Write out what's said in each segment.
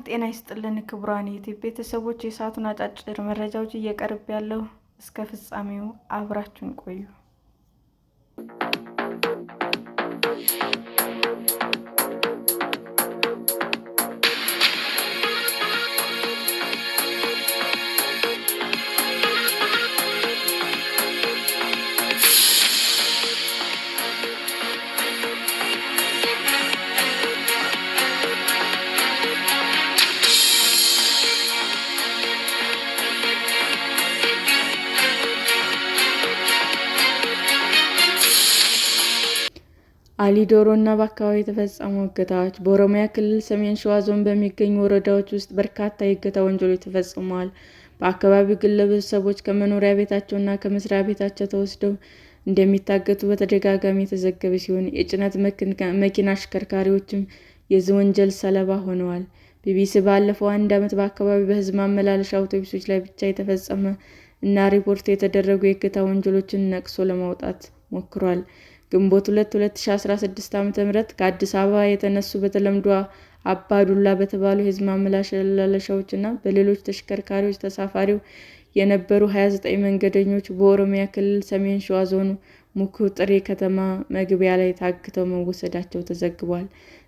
ጤና ይስጥልን ክቡራን የዩቲዩብ ቤተሰቦች፣ የሰዓቱን አጫጭር መረጃዎች እየቀርብ ያለው እስከ ፍጻሜው አብራችሁን ቆዩ። አሊዶሮ እና በአካባቢው የተፈጸሙ እገታዎች። በኦሮሚያ ክልል ሰሜን ሸዋ ዞን በሚገኙ ወረዳዎች ውስጥ በርካታ የእገታ ወንጀሎች ተፈጽመዋል። በአካባቢው ግለሰቦች ከመኖሪያ ቤታቸውና ከመስሪያ ቤታቸው ተወስደው እንደሚታገቱ በተደጋጋሚ የተዘገበ ሲሆን፣ የጭነት መኪና አሽከርካሪዎችም የዚህ ወንጀል ሰለባ ሆነዋል። ቢቢሲ ባለፈው አንድ ዓመት በአካባቢው በሕዝብ ማመላለሻ አውቶቡሶች ላይ ብቻ የተፈጸሙ እና ሪፖርት የተደረጉ የእገታ ወንጀሎችን ነቅሶ ለማውጣት ሞክሯል። ግንቦት 2 2016 ዓ.ም ከአዲስ አበባ የተነሱ በተለምዶ አባዱላ በተባሉ የሕዝብ ማመላለሻዎች እና በሌሎች ተሽከርካሪዎች ተሳፋሪው የነበሩ 29 መንገደኞች በኦሮሚያ ክልል ሰሜን ሸዋ ዞን ሙኩ ጥሬ ከተማ መግቢያ ላይ ታግተው መወሰዳቸው ተዘግቧል።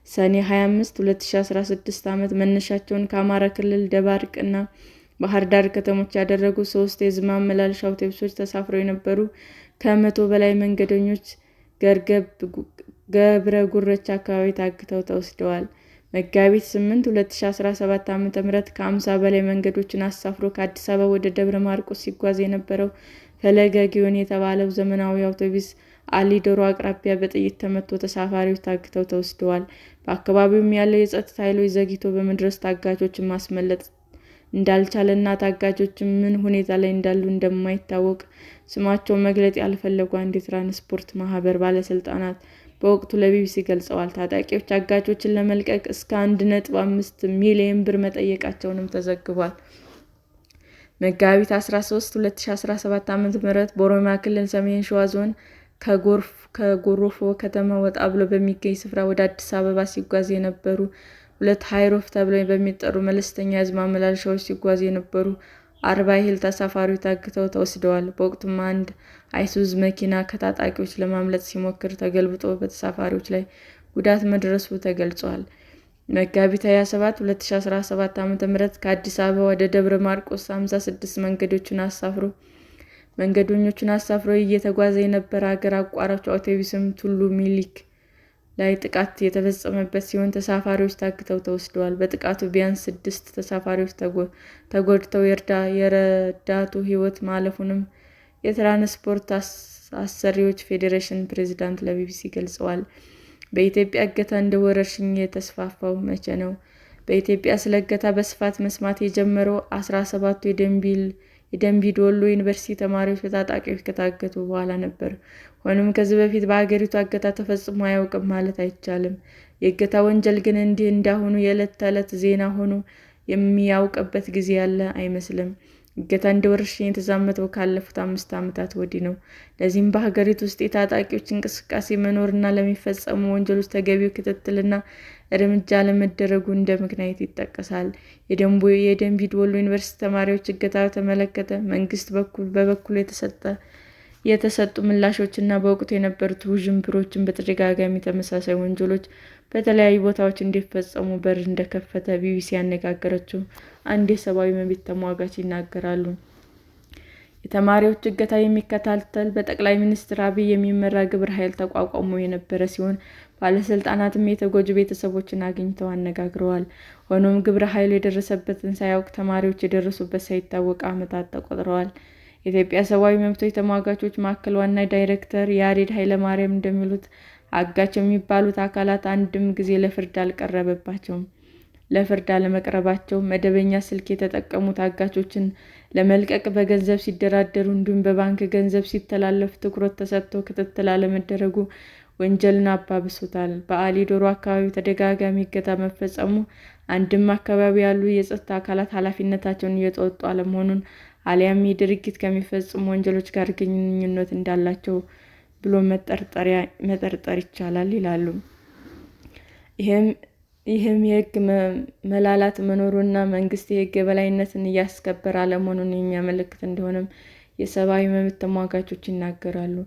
ሰኔ 25 2016 ዓ.ም መነሻቸውን ከአማራ ክልል ደባርቅ እና ባህር ዳር ከተሞች ያደረጉ 3 የሕዝብ ማመላለሻ አውቶቡሶች ተሳፍረው የነበሩ ከ100 በላይ መንገደኞች ገብረ ጉራቻ አካባቢ ታግተው ተወስደዋል። መጋቢት 8 2017 ዓ.ም ከ50 በላይ መንገደኞችን አሳፍሮ ከአዲስ አበባ ወደ ደብረ ማርቆስ ሲጓዝ የነበረው ፈለገ ጊዮን የተባለው ዘመናዊ አውቶቡስ አሊዶሮ አቅራቢያ በጥይት ተመቶ ተሳፋሪዎች ታግተው ተወስደዋል። በአካባቢውም ያለው የጸጥታ ኃይሎች ዘግይቶ በመድረስ ታጋቾችን ማስመለጥ እንዳልቻለ እና ታጋቾችም ምን ሁኔታ ላይ እንዳሉ እንደማይታወቅ ስማቸውን መግለጽ ያልፈለጉ አንድ የትራንስፖርት ማህበር ባለስልጣናት በወቅቱ ለቢቢሲ ገልጸዋል። ታጣቂዎች አጋቾችን ለመልቀቅ እስከ 1.5 ሚሊዮን ብር መጠየቃቸውም ተዘግቧል። መጋቢት 13 2017 ዓ.ም በኦሮሚያ ክልል ሰሜን ሸዋ ዞን ከጎሮፎ ከተማ ወጣ ብሎ በሚገኝ ስፍራ ወደ አዲስ አበባ ሲጓዙ የነበሩ 2 ሃይሩፍ ተብለው በሚጠሩ መለስተኛ የሕዝብ ማመላለሻዎች ሲጓዙ የነበሩ 40 ያህል ተሳፋሪዎች ታግተው ተወስደዋል። በወቅቱም አንድ አይሱዙ መኪና ከታጣቂዎች ለማምለጥ ሲሞክር ተገልብጦ በተሳፋሪዎች ላይ ጉዳት መድረሱ ተገልጿል። መጋቢት 27 2017 ዓ.ም ከአዲስ አበባ ወደ ደብረ ማርቆስ 56 መንገደኞችን አሳፍሮ እየተጓዘ የነበረ አገር አቋራጭ አውቶቡስም ቱሉ ሚልክ ላይ ጥቃት የተፈጸመበት ሲሆን ተሳፋሪዎች ታግተው ተወስደዋል። በጥቃቱ ቢያንስ 6 ተሳፋሪዎች ተጎድተው የረዳቱ ሕይወት ማለፉንም የትራንስፖርት አሰሪዎች ፌዴሬሽን ፕሬዝዳንት ለቢቢሲ ገልጸዋል። በኢትዮጵያ እገታ እንደ ወረርሽኝ የተስፋፋው መቼ ነው? በኢትዮጵያ ስለ እገታ በስፋት መስማት የጀመረው 17ቱ የደምቢ ዶሎ ዩኒቨርሲቲ ተማሪዎች በታጣቂዎች ከታገቱ በኋላ ነበር። ሆኖም ከዚህ በፊት በአገሪቱ እገታ ተፈጽሞ አያውቅም ማለት አይቻልም። የእገታ ወንጀል ግን እንዲህ እንዳሁኑ የዕለት ተዕለት ዜና ሆኖ የሚያውቅበት ጊዜ ያለ አይመስልም። እገታ እንደ ወረርሽኝ የተዛመተው ካለፉት 5 ዓመታት ወዲህ ነው። ለዚህም በሀገሪቱ ውስጥ የታጣቂዎች እንቅስቃሴ መኖርና ለሚፈጸሙ ወንጀሎች ተገቢው ክትትልና እርምጃ አለመደረጉ እንደ ምክንያት ይጠቀሳል። የደምቢ ዶሎ ዩኒቨርሲቲ ተማሪዎች እገታ በተመለከተ መንግስት በበኩሉ የተሰጡ ምላሾች እና በወቅቱ የነበሩት ውዥንብሮችን በተደጋጋሚ ተመሳሳይ ወንጀሎች በተለያዩ ቦታዎች እንዲፈጸሙ በር እንደከፈተ ቢቢሲ ያነጋገራቸው አንድ የሰብአዊ መብት ተሟጋች ይናገራሉ። የተማሪዎች እገታ የሚከታተል በጠቅላይ ሚኒስትር አብይ የሚመራ ግብረ ኃይል ተቋቁሞ የነበረ ሲሆን ባለስልጣናትም የተጎጂ ቤተሰቦችን አግኝተው አነጋግረዋል። ሆኖም ግብረ ኃይሉ የደረሰበትን ሳያውቅ ተማሪዎች የደረሱበት ሳይታወቅ ዓመታት ተቆጥረዋል። የኢትዮጵያ ሰብአዊ መብቶች ተሟጋቾች ማዕከል ዋና ዳይሬክተር ያሬድ ኃይለማርያም እንደሚሉት አጋች የሚባሉት አካላት አንድም ጊዜ ለፍርድ አልቀረበባቸውም። ለፍርድ አለመቅረባቸው መደበኛ ስልክ የተጠቀሙ ታጋቾችን ለመልቀቅ በገንዘብ ሲደራደሩ እንዲሁም በባንክ ገንዘብ ሲተላለፍ ትኩረት ተሰጥቶ ክትትል አለመደረጉ ወንጀልን አባብሶታል። በአሊዶሮ አካባቢ ተደጋጋሚ እገታ መፈጸሙ አንድም አካባቢ ያሉ የጸጥታ አካላት ኃላፊነታቸውን እየተወጡ አለመሆኑን አሊያም ይህ ድርጊት ከሚፈጸሙ ወንጀሎች ጋር ግንኙነት እንዳላቸው ብሎ መጠርጠር ይቻላል ይላሉ። ይህም ይህም የሕግ መላላት መኖሩንና መንግስት የሕግ የበላይነትን እያስከበረ አለመሆኑን የሚያመለክት እንደሆነም የሰብአዊ መብት ተሟጋቾች ይናገራሉ።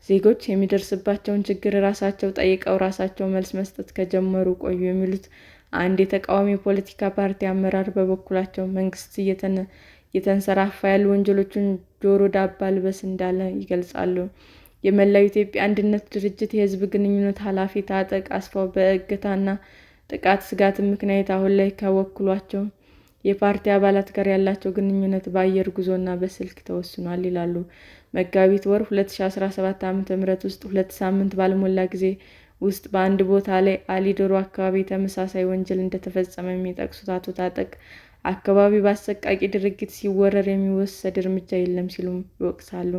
ዜጎች የሚደርስባቸውን ችግር ራሳቸው ጠይቀው ራሳቸው መልስ መስጠት ከጀመሩ ቆዩ የሚሉት አንድ የተቃዋሚ ፖለቲካ ፓርቲ አመራር በበኩላቸው መንግስት እየተንሰራፋ ያሉ ወንጀሎችን ጆሮ ዳባ ልበስ እንዳለ ይገልጻሉ። የመላው ኢትዮጵያ አንድነት ድርጅት የህዝብ ግንኙነት ኃላፊ ታጠቅ አስፋው በእገታና ጥቃት ስጋት ምክንያት አሁን ላይ ከወከሏቸው የፓርቲ አባላት ጋር ያላቸው ግንኙነት በአየር ጉዞና በስልክ ተወስኗል ይላሉ። መጋቢት ወር 2017 ዓ.ም ውስጥ 2 ሳምንት ባልሞላ ጊዜ ውስጥ በአንድ ቦታ ላይ አሊዶሮ አካባቢ ተመሳሳይ ወንጀል እንደተፈጸመ የሚጠቅሱት አቶ ታጠቅ አካባቢው በአሰቃቂ ድርጊት ሲወረር የሚወሰድ እርምጃ የለም ሲሉም ይወቅሳሉ።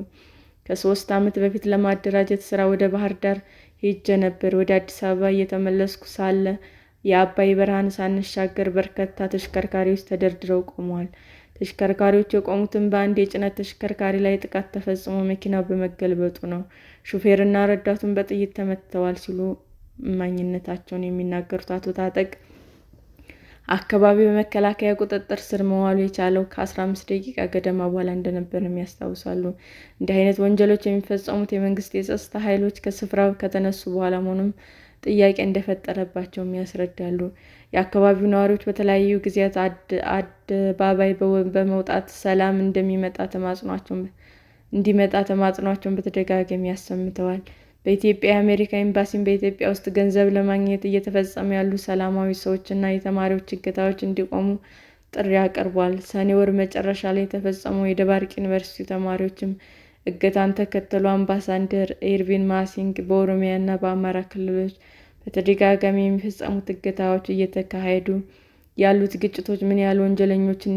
ከ3 ዓመት በፊት ለማደራጀት ስራ ወደ ባህር ዳር ሄጄ ነበር። ወደ አዲስ አበባ እየተመለስኩ ሳለ የአባይ በረሃን ሳንሻገር በርካታ ተሽከርካሪዎች ተደርድረው ቆመዋል። ተሽከርካሪዎቹ የቆሙትም በአንድ የጭነት ተሽከርካሪ ላይ ጥቃት ተፈጽሞ መኪናው በመገልበጡ ነው። ሹፌርና ረዳቱን በጥይት ተመትተዋል ሲሉ እማኝነታቸውን የሚናገሩት አቶ ታጠቅ አካባቢው በመከላከያ ቁጥጥር ስር መዋሉ የቻለው ከ15 ደቂቃ ገደማ በኋላ እንደነበርም ያስታውሳሉ። እንዲህ አይነት ወንጀሎች የሚፈጸሙት የመንግስት የጸጥታ ኃይሎች ከስፍራው ከተነሱ በኋላ መሆኑም ጥያቄ እንደፈጠረባቸውም ያስረዳሉ። የአካባቢው ነዋሪዎች በተለያዩ ጊዜያት አደባባይ በመውጣት ሰላም እንዲመጣ ተማጽኗቸውን በተደጋጋሚ አሰምተዋል። በኢትዮጵያ የአሜሪካ ኤምባሲም በኢትዮጵያ ውስጥ ገንዘብ ለማግኘት እየተፈጸሙ ያሉ ሰላማዊ ሰዎችና የተማሪዎች እገታዎች እንዲቆሙ ጥሪ አቅርቧል። ሰኔ ወር መጨረሻ ላይ የተፈጸመው የደባርቅ ዩኒቨርሲቲ ተማሪዎችም እገታን ተከትሎ አምባሳደር ኤርቪን ማሲንግ በኦሮሚያና በአማራ ክልሎች በተደጋጋሚ የሚፈጸሙት እገታዎች እየተካሄዱ ያሉት ግጭቶች ምን ያህል ወንጀለኞችን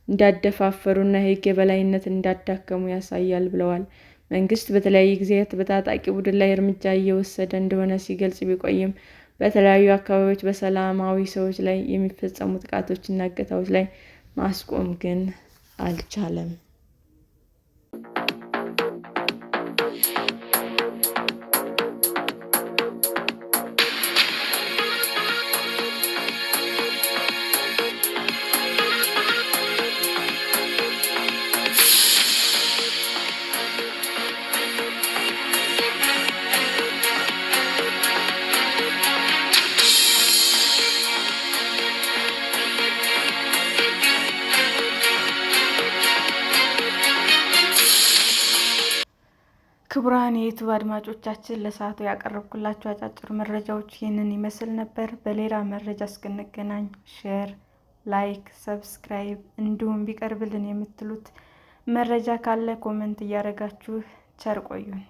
እንዳደፋፈሩና የሕግ የበላይነትን እንዳዳከሙ ያሳያል ብለዋል። መንግስት በተለያዩ ጊዜያት በታጣቂ ቡድን ላይ እርምጃ እየወሰደ እንደሆነ ሲገልጽ ቢቆይም በተለያዩ አካባቢዎች በሰላማዊ ሰዎች ላይ የሚፈጸሙ ጥቃቶችና እገታዎች ላይ ማስቆም ግን አልቻለም። ክቡራን የዩቲዩብ አድማጮቻችን ለሰዓቱ ያቀረብኩላችሁ አጫጭር መረጃዎች ይህንን ይመስል ነበር። በሌላ መረጃ እስክንገናኝ ሼር፣ ላይክ፣ ሰብስክራይብ እንዲሁም ቢቀርብልን የምትሉት መረጃ ካለ ኮሜንት እያደረጋችሁ ቸር ቆዩን።